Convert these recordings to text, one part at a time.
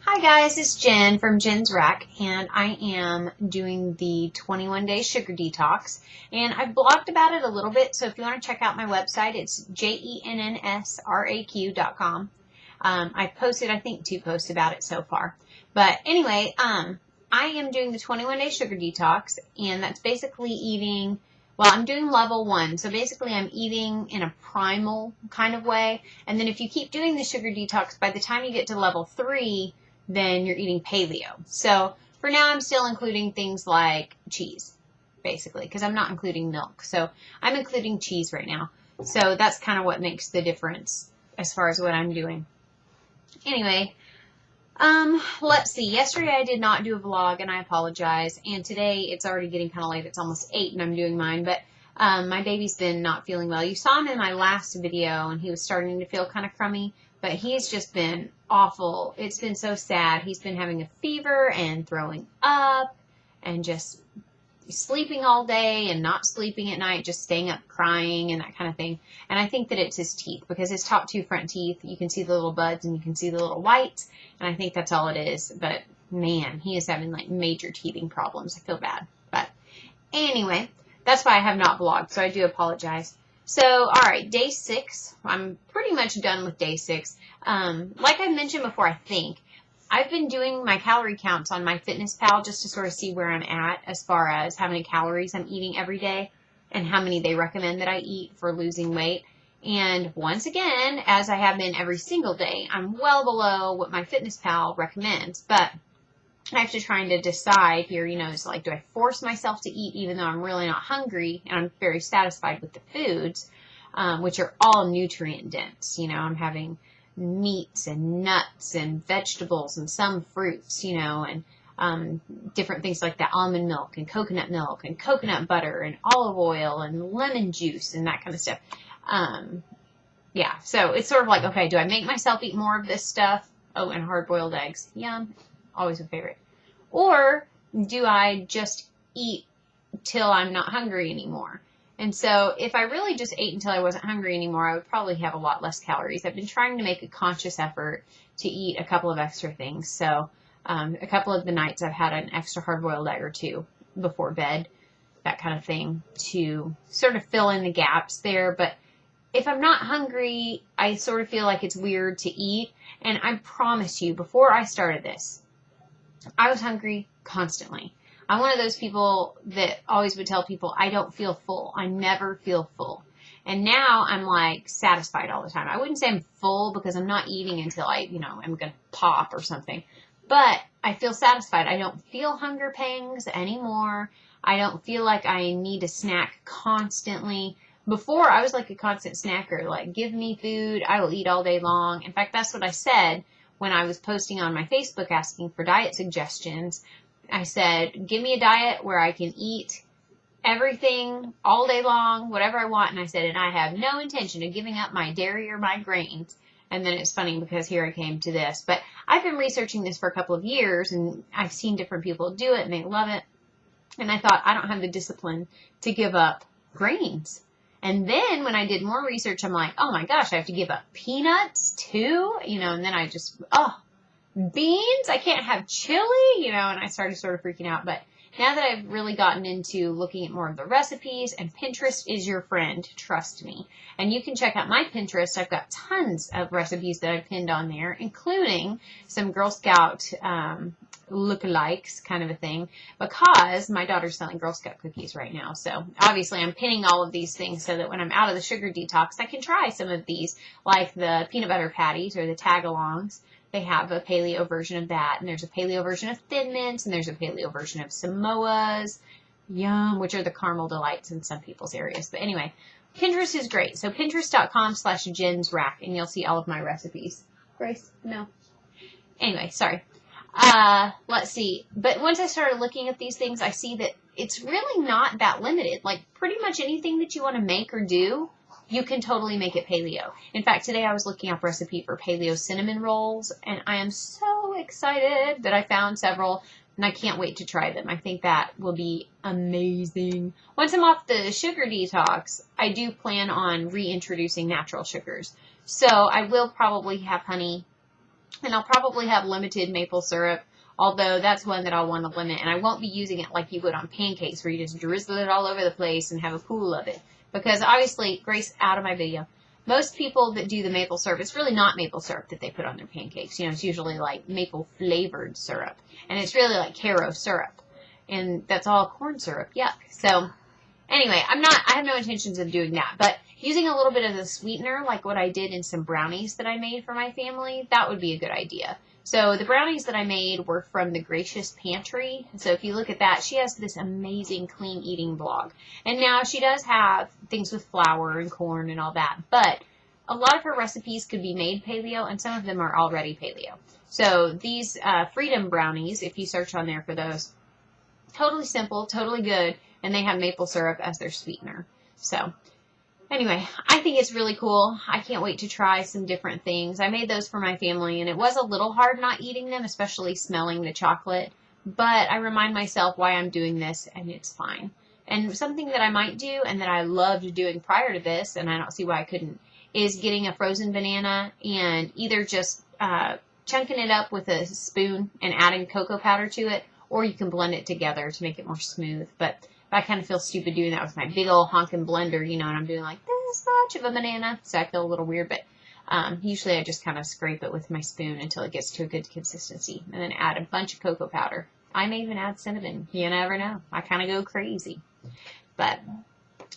Hi guys, it's Jen from Jenn's RAQ, and I am doing the 21-day sugar detox, and I've blogged about it a little bit, so if you want to check out my website, it's jennsraq.com. I've posted, I think, 2 posts about it so far. But anyway, I am doing the 21-day sugar detox, and that's basically eating, well, I'm doing level 1, so basically I'm eating in a primal kind of way, and then if you keep doing the sugar detox, by the time you get to level 3, then you're eating paleo. So for now, I'm still including things like cheese, basically, because I'm not including milk. So I'm including cheese right now. So that's kind of what makes the difference as far as what I'm doing. Anyway, let's see. Yesterday I did not do a vlog, and I apologize. And today it's already getting kind of late. It's almost 8, and I'm doing mine. But my baby's been not feeling well. You saw him in my last video, and he was starting to feel kind of crummy. But he's just been awful. It's been so sad. He's been having a fever and throwing up and just sleeping all day and not sleeping at night, just staying up crying and that kind of thing. And I think that it's his teeth, because his top 2 front teeth, you can see the little buds and you can see the little whites. And I think that's all it is. But man, he is having like major teething problems. I feel bad. But anyway, that's why I have not vlogged. So I do apologize. So, all right, day 6. I'm pretty much done with day 6. Like I mentioned before, I think, I've been doing my calorie counts on MyFitnessPal just to sort of see where I'm at as far as how many calories I'm eating every day and how many they recommend that I eat for losing weight. And once again, as I have been every single day, I'm well below what MyFitnessPal recommends. But I have to try to decide here, it's like, do I force myself to eat even though I'm really not hungry and I'm very satisfied with the foods, which are all nutrient dense. I'm having meats and nuts and vegetables and some fruits, and different things like that, almond milk and coconut butter and olive oil and lemon juice and that kind of stuff. Yeah, so it's sort of like, okay, do I make myself eat more of this stuff? Oh, and hard-boiled eggs. Yum. Always a favorite. Or do I just eat till I'm not hungry anymore? And so if I really just ate until I wasn't hungry anymore, I would probably have a lot less calories. I've been trying to make a conscious effort to eat a couple of extra things. So a couple of the nights I've had an extra hard-boiled egg or 2 before bed, that kind of thing, to sort of fill in the gaps there. But if I'm not hungry, I sort of feel like it's weird to eat. And I promise you, before I started this, I was hungry constantly. I'm one of those people that always would tell people I don't feel full. I never feel full. And now I'm like satisfied all the time. I wouldn't say I'm full because I'm not eating until I'm going to pop or something. But I feel satisfied. I don't feel hunger pangs anymore. I don't feel like I need to snack constantly. Before, I was like a constant snacker. Like, give me food. I will eat all day long. In fact, that's what I said when I was posting on my Facebook asking for diet suggestions. I said, give me a diet where I can eat everything all day long, whatever I want. And I said, and I have no intention of giving up my dairy or my grains. And then it's funny because here I came to this. But I've been researching this for a couple of years, and I've seen different people do it, and they love it. And I thought, I don't have the discipline to give up grains. And then when I did more research, I'm like, oh my gosh, I have to give up peanuts too, and then I just, beans, I can't have chili, and I started sort of freaking out. But now that I've really gotten into looking at more of the recipes, and Pinterest is your friend, trust me. And you can check out my Pinterest. I've got tons of recipes that I've pinned on there, including some Girl Scout lookalikes kind of a thing, because my daughter's selling Girl Scout cookies right now. So obviously I'm pinning all of these things so that when I'm out of the sugar detox, I can try some of these, like the peanut butter patties or the tag-alongs. They have a paleo version of that, and there's a paleo version of Thin Mints, and there's a paleo version of Samoas, yum, which are the caramel delights in some people's areas. But anyway, Pinterest is great. So pinterest.com/JennsRAQ, and you'll see all of my recipes. Grace? No. Anyway, sorry. Let's see. But once I started looking at these things, I see that it's really not that limited. Like, pretty much anything that you want to make or do, you can totally make it paleo. In fact, today I was looking up a recipe for paleo cinnamon rolls, and I am so excited that I found several, and I can't wait to try them. I think that will be amazing. Once I'm off the sugar detox, I do plan on reintroducing natural sugars. So I will probably have honey And I'll probably have limited maple syrup, although that's one that I'll want to limit. And I won't be using it like you would on pancakes where you just drizzle it all over the place and have a pool of it. Because obviously, Grace, out of my video, most people that do the maple syrup, it's really not maple syrup that they put on their pancakes. You know, it's usually like maple flavored syrup. And it's really like Caro syrup. And that's all corn syrup. Yuck. So anyway, I have no intentions of doing that. But using a little bit of the sweetener, like what I did in some brownies that I made for my family, that would be a good idea. So the brownies that I made were from the Gracious Pantry. So if you look at that, she has this amazing clean eating blog. And now she does have things with flour and corn and all that. But a lot of her recipes could be made paleo, and some of them are already paleo. So these Freedom brownies, if you search on there for those, totally simple, totally good, and they have maple syrup as their sweetener. So anyway, I think it's really cool. I can't wait to try some different things. I made those for my family, and it was a little hard not eating them, especially smelling the chocolate. But I remind myself why I'm doing this, and it's fine. And something that I might do, and that I loved doing prior to this, and I don't see why I couldn't, is getting a frozen banana and either just chunking it up with a spoon and adding cocoa powder to it, or you can blend it together to make it more smooth. But I kind of feel stupid doing that with my big old honking blender, you know, and I'm doing like this much of a banana, so I feel a little weird, but usually I just kind of scrape it with my spoon until it gets to a good consistency, and then add a bunch of cocoa powder. I may even add cinnamon. You never know. I kind of go crazy. But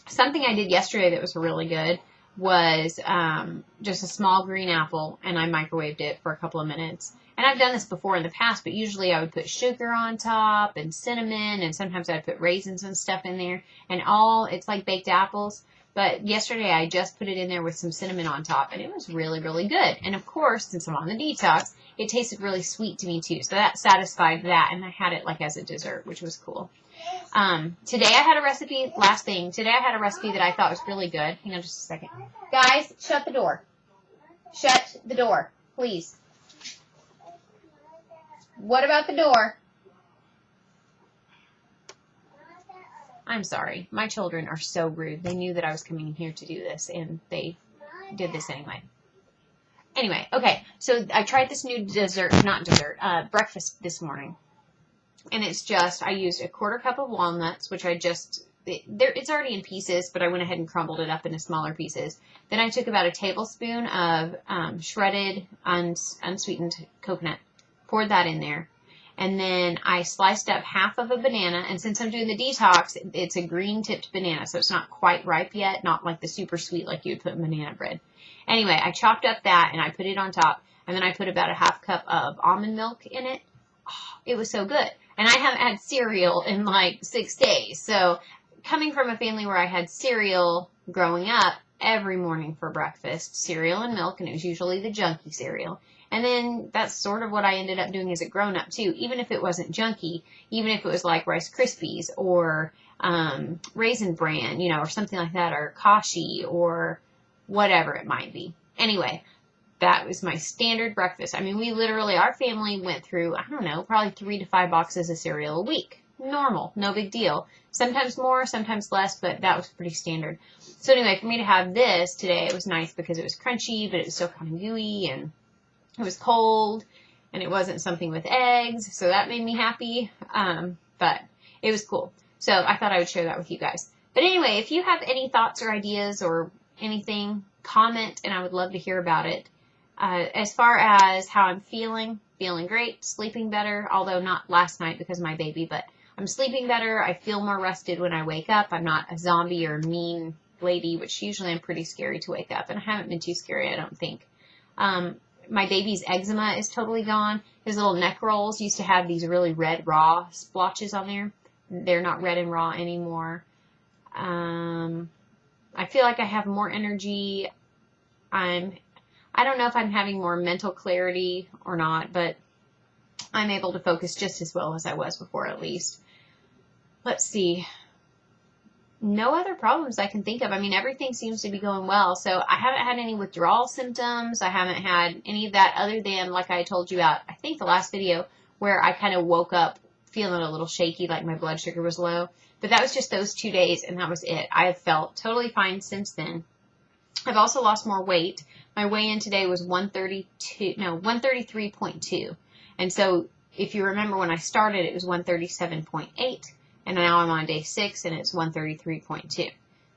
something I did yesterday that was really good was just a small green apple, and I microwaved it for a couple of minutes. And I've done this before in the past, but usually I would put sugar on top and cinnamon, and sometimes I'd put raisins and stuff in there. And it's like baked apples. But yesterday I just put it in there with some cinnamon on top, and it was really, really good. And of course, since I'm on the detox, it tasted really sweet to me too. So that satisfied that, and I had it like as a dessert, which was cool. Today I had a recipe, last thing, today I had a recipe that I thought was really good. Hang on just a second. Guys, shut the door. Shut the door, please. What about the door? I'm sorry. My children are so rude. They knew that I was coming in here to do this, and they did this anyway. Anyway, okay. So I tried this new breakfast this morning. And it's just, I used a 1/4 cup of walnuts, which it's already in pieces, but I went ahead and crumbled it up into smaller pieces. Then I took about a tablespoon of shredded, unsweetened coconut, poured that in there. And then I sliced up half of a banana, and since I'm doing the detox, it's a green-tipped banana, so it's not quite ripe yet, not like the super sweet like you would put in banana bread. Anyway, I chopped up that, and I put it on top, and then I put about a 1/2 cup of almond milk in it. Oh, it was so good. And I haven't had cereal in like 6 days, so coming from a family where I had cereal growing up every morning for breakfast, cereal and milk, and it was usually the junky cereal. And then that's sort of what I ended up doing as a grown-up, too. Even if it wasn't junky, even if it was like Rice Krispies or Raisin Bran, you know, or something like that, or Kashi or whatever it might be. Anyway, that was my standard breakfast. I mean, our family went through, I don't know, probably 3 to 5 boxes of cereal a week. Normal, no big deal. Sometimes more, sometimes less, but that was pretty standard. So anyway, for me to have this today, it was nice because it was crunchy, but it was still kind of gooey, and it was cold, and it wasn't something with eggs, so that made me happy, but it was cool. So I thought I would share that with you guys. But anyway, if you have any thoughts or ideas or anything, comment, and I would love to hear about it. As far as how I'm feeling great, sleeping better, although not last night because of my baby, but I'm sleeping better. I feel more rested when I wake up. I'm not a zombie or a mean lady, which usually I'm pretty scary to wake up, and I haven't been too scary, I don't think. My baby's eczema is totally gone. His little neck rolls used to have these really red raw splotches on there. They're not red and raw anymore. I feel like I have more energy. I don't know if I'm having more mental clarity or not, but I'm able to focus just as well as I was before, at least. Let's see. No other problems I can think of. I mean, everything seems to be going well. So I haven't had any withdrawal symptoms. I haven't had any of that other than, like I told you about, I think the last video, where I kind of woke up feeling a little shaky, like my blood sugar was low. But that was just those 2 days, and that was it. I have felt totally fine since then. I've also lost more weight. My weigh-in today was 133.2. And so if you remember when I started, it was 137.8. And now I'm on day 6 and it's 133.2.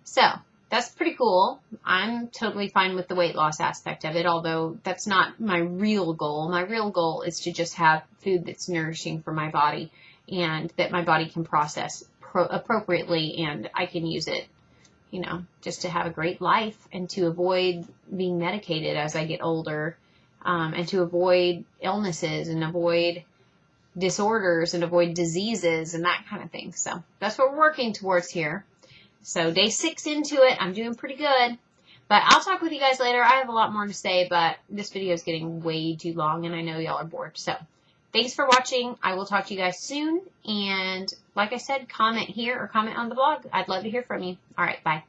So that's pretty cool. I'm totally fine with the weight loss aspect of it, although that's not my real goal. My real goal is to just have food that's nourishing for my body and that my body can process appropriately and I can use it, you know, just to have a great life and to avoid being medicated as I get older, and to avoid illnesses and avoid disorders and avoid diseases and that kind of thing. So that's what we're working towards here. So day 6 into it, I'm doing pretty good. But I'll talk with you guys later. I have a lot more to say, but this video is getting way too long and I know y'all are bored. So thanks for watching. I will talk to you guys soon. And like I said, comment here or comment on the blog. I'd love to hear from you. All right, bye.